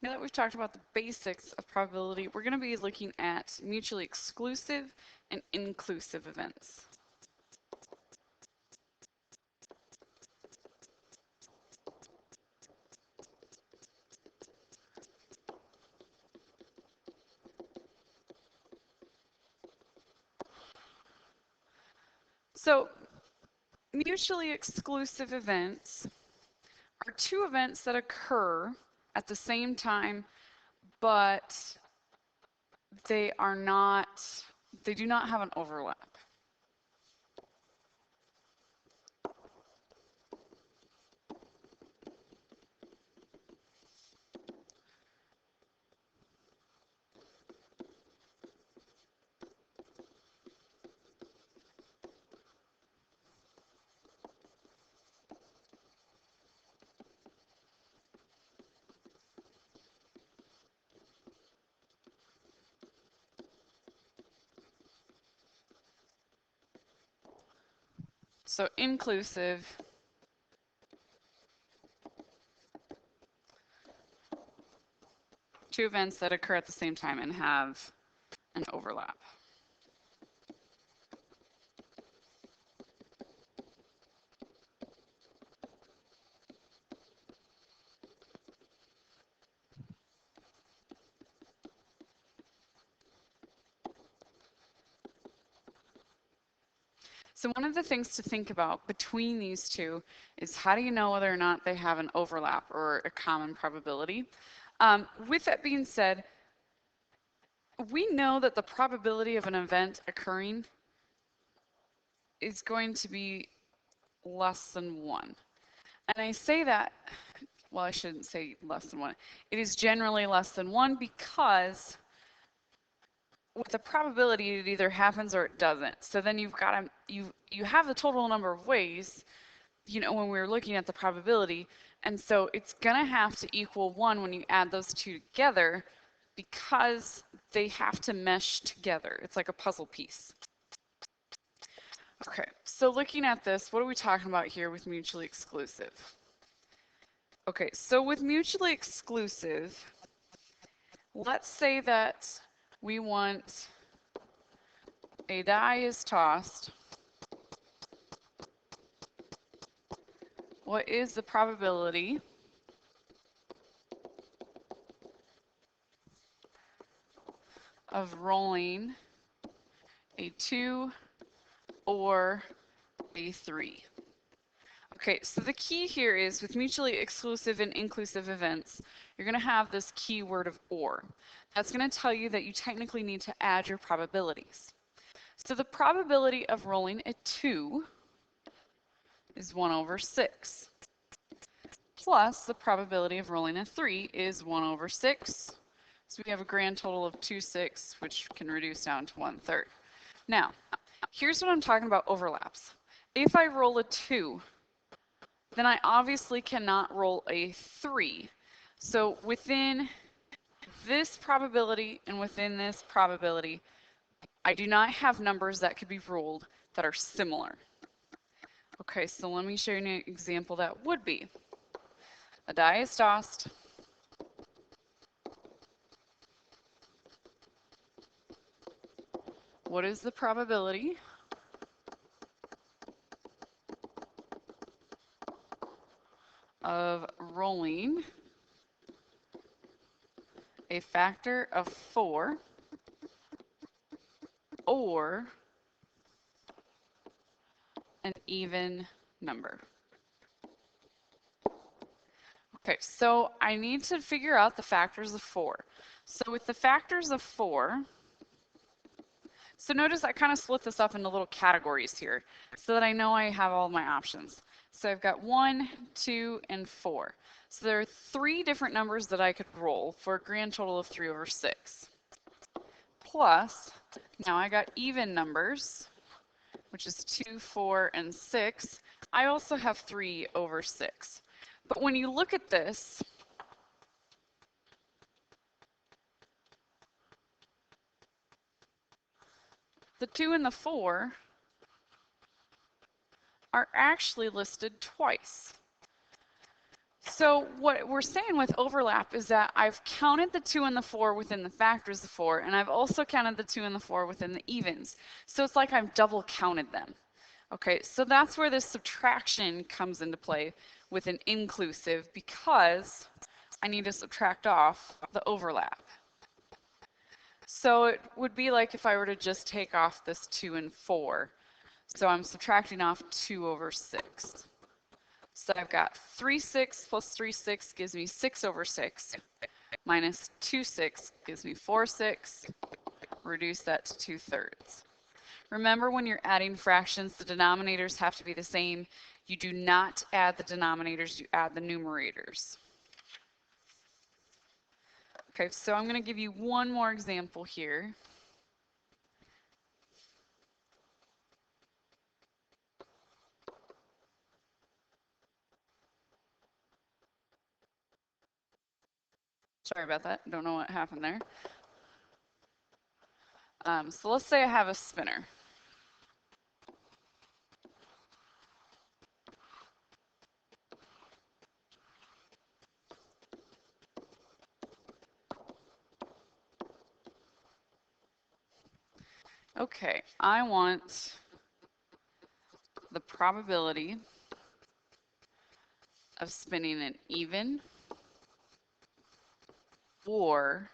Now that we've talked about the basics of probability, we're going to be looking at mutually exclusive and inclusive events. So mutually exclusive events are two events that occur at the same time, but they do not have an overlap. So inclusive two events that occur at the same time and have an overlap. So one of the things to think about between these two is how do you know whether or not they have an overlap or a common probability? With that being said, we know that the probability of an event occurring is going to be less than 1. And I say that, well, I shouldn't say less than 1. It is generally less than 1 because with a probability it either happens or it doesn't. So then you've got to, you have the total number of ways, you know, when we're looking at the probability, and so it's going to have to equal 1 when you add those two together because they have to mesh together. It's like a puzzle piece. Okay, so looking at this, what are we talking about here with mutually exclusive? Okay, so with mutually exclusive, let's say that we want a die is tossed. What is the probability of rolling a 2 or a 3? Okay, so the key here is with mutually exclusive and inclusive events, you're going to have this keyword of or. That's going to tell you that you technically need to add your probabilities. So the probability of rolling a 2 is 1 over 6. Plus the probability of rolling a 3 is 1 over 6. So we have a grand total of 2 6, which can reduce down to 1/3. Now, here's what I'm talking about overlaps. If I roll a 2, then I obviously cannot roll a 3. So within this probability and within this probability, I do not have numbers that could be rolled that are similar. Okay, so let me show you an example that would be. A die is tossed. What is the probability of rolling a factor of 4 or an even number? Okay, so I need to figure out the factors of 4. So with the factors of 4, so notice I kind of split this up into little categories here so that I know I have all my options. So I've got 1, 2, and 4. So there are 3 different numbers that I could roll for a grand total of 3 over 6. Plus, now I got even numbers, which is 2, 4, and 6. I also have 3 over 6. But when you look at this, the 2 and the 4 are actually listed twice. So what we're saying with overlap is that I've counted the 2 and the 4 within the factors of 4, and I've also counted the 2 and the 4 within the evens. So it's like I've double counted them. Okay, so that's where this subtraction comes into play with an inclusive, because I need to subtract off the overlap. So it would be like if I were to just take off this 2 and 4. So I'm subtracting off 2 over 6. So I've got 3 6 plus 3 6 gives me 6 over 6, minus 2 6 gives me 4 6. Reduce that to 2/3. Remember, when you're adding fractions, the denominators have to be the same. You do not add the denominators, you add the numerators. Okay, so I'm going to give you one more example here. Sorry about that. Don't know what happened there. So let's say I have a spinner. Okay, I want the probability of spinning an even or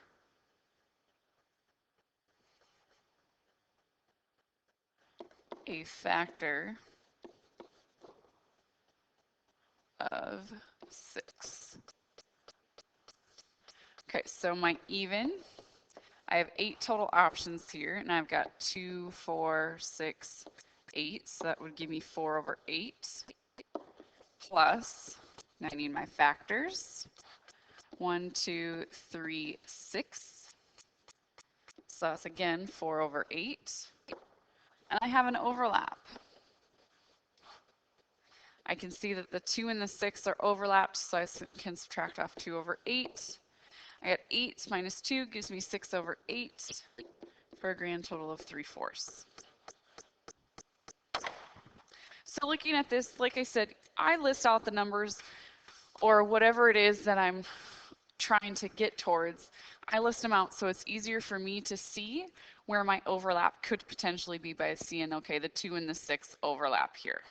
a factor of 6. Okay, so my even, I have 8 total options here, and I've got 2, 4, 6, 8, so that would give me 4 over 8, plus, now I need my factors, 1, 2, 3, 6, so that's again 4 over 8, and I have an overlap. I can see that the 2 and the 6 are overlapped, so I can subtract off 2 over 8. I got 8 minus 2 gives me 6 over 8 for a grand total of 3/4. So looking at this, like I said, I list out the numbers or whatever it is that I'm trying to get towards. I list them out so it's easier for me to see where my overlap could potentially be by seeing, okay, the 2 and the 6 overlap here.